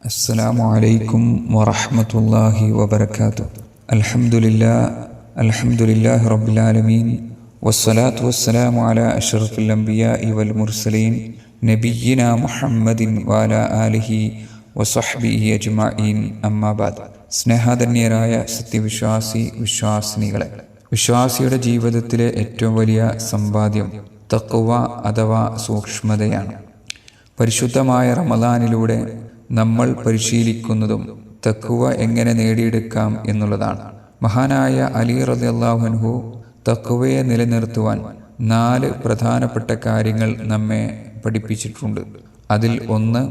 അസ്സലാമു അലൈക്കും വറഹ്മത്തുള്ളാഹി വബറകാതുഹു. അൽഹംദുലില്ലാഹി റബ്ബിൽ ആലമീൻ വസ്സലാത്തു വസ്സലാമു അലാ അഷ്റഫിൽ അംബിയാഇ വൽ മുർസലീൻ നബിയ്യിനാ മുഹമ്മദിൻ വഅലാ ആലിഹി വസഹ്ബിഹി അജ്മഈൻ. അമ്മാ ബഅദ്. സ്നേഹധന്യരായ വിശ്വാസിനികളെ, വിശ്വാസിയുടെ ജീവിതത്തിലെ ഏറ്റവും വലിയ സമ്പാദ്യം തഖ്വ അഥവാ സൂക്ഷ്മതയാണ്. പരിശുദ്ധമായ റമദാനിലൂടെ നമ്മൾ പരിശീലിക്കുന്നതും തഖ്വ എങ്ങനെ നേടിയെടുക്കാം എന്നുള്ളതാണ്. മഹാനായ അലി റളിയല്ലാഹു അൻഹു തഖ്വയെ നിലനിർത്തുവാൻ 4 പ്രധാനപ്പെട്ട കാര്യങ്ങൾ നമ്മെ പഠിപ്പിച്ചിട്ടുണ്ട്. അതിൽ ഒന്ന്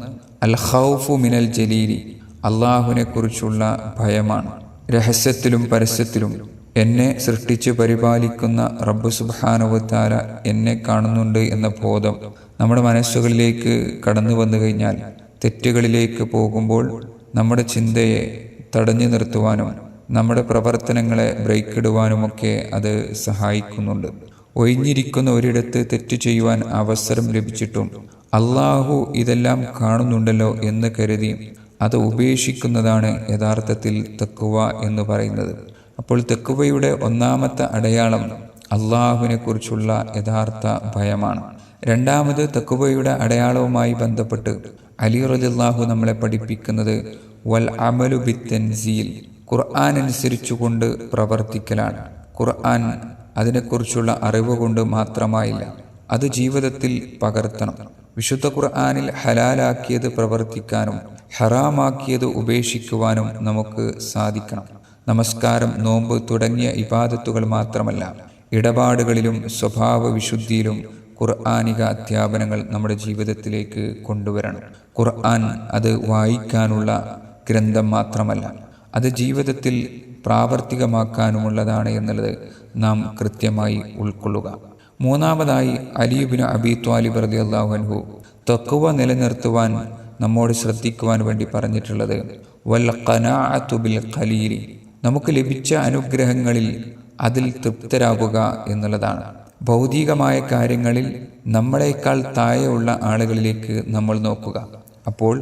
അൽ ഖൗഫു മിനൽ ജലീലി, അള്ളാഹുവിനെ കുറിച്ചുള്ള ഭയമാണ്. രഹസ്യത്തിലും പരസ്യത്തിലും എന്നെ സൃഷ്ടിച്ച് പരിപാലിക്കുന്ന റബ്ബ് സുബ്ഹാനഹു വ തആല എന്നെ കാണുന്നുണ്ട് എന്ന ബോധം നമ്മുടെ മനസ്സുകളിലേക്ക് കടന്നു വന്നു കഴിഞ്ഞാൽ തെറ്റുകളിലേക്ക് പോകുമ്പോൾ നമ്മുടെ ചിന്തയെ തടഞ്ഞു നിർത്തുവാനും നമ്മുടെ പ്രവർത്തനങ്ങളെ ബ്രേക്ക് ഇടുവാനുമൊക്കെ അത് സഹായിക്കുന്നുണ്ട്. ഒഴിഞ്ഞിരിക്കുന്ന ഒരിടത്ത് തെറ്റ് ചെയ്യുവാൻ അവസരം ലഭിച്ചിട്ടും അള്ളാഹു ഇതെല്ലാം കാണുന്നുണ്ടല്ലോ എന്ന് കരുതി അത് ഉപേക്ഷിക്കുന്നതാണ് യഥാർത്ഥത്തിൽ തഖ്വ എന്ന് പറയുന്നത്. അപ്പോൾ തഖ്വയുടെ ഒന്നാമത്തെ അടയാളം അള്ളാഹുവിനെ കുറിച്ചുള്ള യഥാർത്ഥ ഭയമാണ്. രണ്ടാമത് തഖ്വയുടെ അടയാളവുമായി ബന്ധപ്പെട്ട് അലി റളിയല്ലാഹു നമ്മളെ പഠിപ്പിക്കുന്നത് വൽ അമലു ബിത്തൻസീൽ, ഖുർആൻ അനുസരിച്ചുകൊണ്ട് പ്രവർത്തിക്കലാണ്. ഖുർആൻ അതിനെക്കുറിച്ചുള്ള അറിവ് കൊണ്ട് മാത്രമായില്ല, അത് ജീവിതത്തിൽ പകർത്തണം. വിശുദ്ധ ഖുർആനിൽ ഹലാലാക്കിയത് പ്രവർത്തിക്കാനും ഹറാമാക്കിയത് ഉപേക്ഷിക്കുവാനും നമുക്ക് സാധിക്കണം. നമസ്കാരം, നോമ്പ് തുടങ്ങിയ ഇബാദത്തുകൾ മാത്രമല്ല, ഇടപാടുകളിലും സ്വഭാവ വിശുദ്ധിയിലും ഖുർആനിക അധ്യാപനങ്ങൾ നമ്മുടെ ജീവിതത്തിലേക്ക് കൊണ്ടുവരണം. ഖുർആൻ അത് വായിക്കാനുള്ള ഗ്രന്ഥം മാത്രമല്ല, അത് ജീവിതത്തിൽ പ്രാവർത്തികമാക്കാനുമുള്ളതാണ് എന്നുള്ളത് നാം കൃത്യമായി ഉൾക്കൊള്ളുക. മൂന്നാമതായി അലി ഇബ്നു അബീ ത്വാലിബ് റളിയല്ലാഹു അൻഹു തഖ്വ നിലനിർത്തുവാൻ നമ്മോട് ശ്രദ്ധിക്കുവാൻ വേണ്ടി പറഞ്ഞിട്ടുള്ളത് വൽ ഖനാഅതു ബിൽ ഖലീലി, നമുക്ക് ലഭിച്ച അനുഗ്രഹങ്ങളിൽ അതിൽ തൃപ്തരാകുക എന്നുള്ളതാണ്. ഭൗതികമായ കാര്യങ്ങളിൽ നമ്മളെക്കാൾ താഴെയുള്ള ആളുകളിലേക്ക് നമ്മൾ നോക്കുക. അപ്പോൾ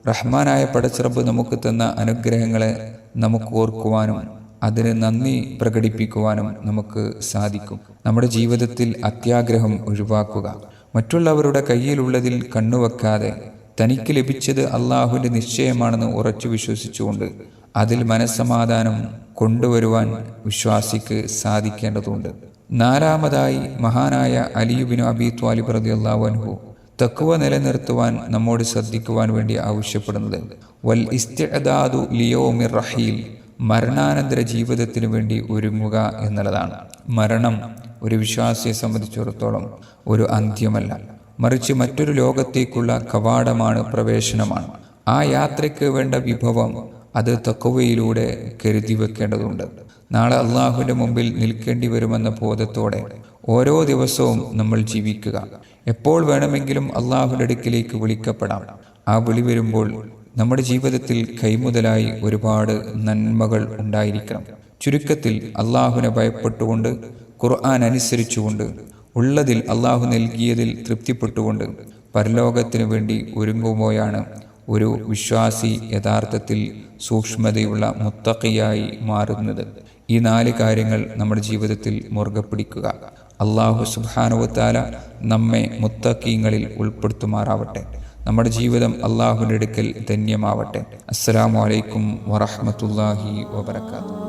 റഹ്മാനായ പടച്ചറബ് നമുക്ക് തന്ന അനുഗ്രഹങ്ങളെ നമുക്ക് ഓർക്കുവാനും അതിന് നന്ദി പ്രകടിപ്പിക്കുവാനും നമുക്ക് സാധിക്കും. നമ്മുടെ ജീവിതത്തിൽ അത്യാഗ്രഹം ഒഴിവാക്കുക. മറ്റുള്ളവരുടെ കയ്യിലുള്ളതിൽ കണ്ണുവെക്കാതെ തനിക്ക് ലഭിച്ചത് അള്ളാഹുവിൻ്റെ നിശ്ചയമാണെന്ന് ഉറച്ചു വിശ്വസിച്ചുകൊണ്ട് അതിൽ മനസ്സമാധാനം കൊണ്ടുവരുവാൻ വിശ്വാസിക്ക് സാധിക്കേണ്ടതുണ്ട്. നാലാമതായി മഹാനായ അലി ഇബ്നു അബീ ത്വാലിബ് റളിയല്ലാഹു അൻഹു തഖ്വ നിലനിർത്തുവാൻ നമ്മോട് ശ്രദ്ധിക്കുവാൻ വേണ്ടി ആവശ്യപ്പെടുന്നത് വൽ ഇസ്തിഅദാദു ലിയൗമിർ റഹീൽ, മരണാനന്തര ജീവിതത്തിന് വേണ്ടി ഒരുങ്ങുക എന്നുള്ളതാണ്. മരണം ഒരു വിശ്വാസിയെ സംബന്ധിച്ചിടത്തോളം ഒരു അന്ത്യമല്ല, മറിച്ച് മറ്റൊരു ലോകത്തേക്കുള്ള കവാടമാണ്, പ്രവേശനമാണ്. ആ യാത്രയ്ക്ക് വേണ്ട വിഭവം അത് തഖ്വയിലൂടെ കരുതി വെക്കേണ്ടതുണ്ട്. നാളെ അള്ളാഹുവിൻ്റെ മുമ്പിൽ നിൽക്കേണ്ടി വരുമെന്ന ബോധത്തോടെ ഓരോ ദിവസവും നമ്മൾ ജീവിക്കുക. എപ്പോൾ വേണമെങ്കിലും അള്ളാഹുവിൻ്റെ അടുക്കിലേക്ക് വിളിക്കപ്പെടാം. ആ വിളി വരുമ്പോൾ നമ്മുടെ ജീവിതത്തിൽ കൈമുതലായി ഒരുപാട് നന്മകൾ ഉണ്ടായിരിക്കണം. ചുരുക്കത്തിൽ അള്ളാഹുവിനെ ഭയപ്പെട്ടുകൊണ്ട് ഖുർആൻ അനുസരിച്ചുകൊണ്ട് ഉള്ളതിൽ അള്ളാഹു നൽകിയതിൽ തൃപ്തിപ്പെട്ടുകൊണ്ട് പരലോകത്തിന് വേണ്ടി ഒരുങ്ങുമ്പോഴാണ് ഒരു വിശ്വാസി യഥാർത്ഥത്തിൽ സൂക്ഷ്മതയുള്ള മുത്തഖിയായി മാറുന്നത്. ഈ 4 കാര്യങ്ങൾ നമ്മുടെ ജീവിതത്തിൽ മുറുകെ പിടിക്കുക. അല്ലാഹു സുബ്ഹാനഹു വ തആല നമ്മെ മുത്തഖീങ്ങളിൽ ഉൾപ്പെടുത്തുമാറാവട്ടെ. നമ്മുടെ ജീവിതം അല്ലാഹുവിൻ്റെ അടുക്കൽ ധന്യമാവട്ടെ. അസ്സലാമു അലൈക്കും വറഹ്മത്തുള്ളാഹി വബറകാതുഹു.